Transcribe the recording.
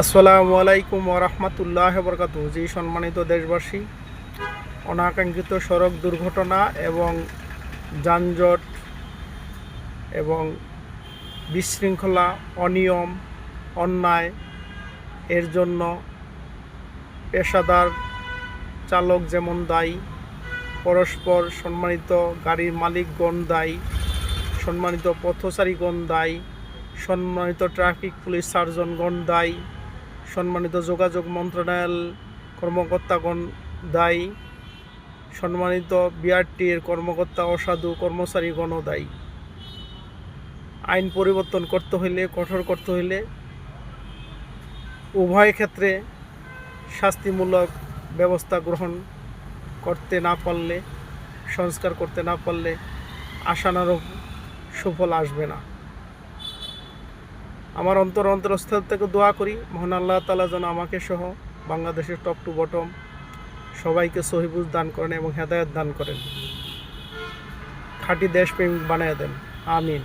আসসালামু আলাইকুম ওরহমতুল্লাহ বরকাতু। জি সম্মানিত দেশবাসী, অনাকাঙ্ক্ষিত সড়ক দুর্ঘটনা এবং যানজট এবং বিশৃঙ্খলা, অনিয়ম, অন্যায় এর জন্য পেশাদার চালক যেমন দায়ী, পরস্পর সম্মানিত গাড়ির মালিকগণ দায়ী, সম্মানিত পথচারীগণ দায়ী, সম্মানিত ট্রাফিক পুলিশ সার্জনগণ দায়ী, সম্মানিত যোগাযোগ মন্ত্রণালয় কর্মকর্তাগণ দায়ী, সম্মানিত বিআরটির কর্মকর্তা অসাধু কর্মচারীগণও দায়ী। আইন পরিবর্তন করতে হইলে, কঠোর করতে হইলে উভয় ক্ষেত্রে শাস্তিমূলক ব্যবস্থা গ্রহণ করতে না পারলে, সংস্কার করতে না পারলে আশানুরূপ সুফল আসবে না। আমার অন্তরস্থল থেকে দোয়া করি, মহান আল্লাহ তাআলা যেন আমাকে সহ বাংলাদেশের টপ টু বটম সবাইকে সহিবুজ দান করেন এবং হেদায়েত দান করেন, খাঁটি দেশপ্রেমিক বানিয়ে দেন। আমিন।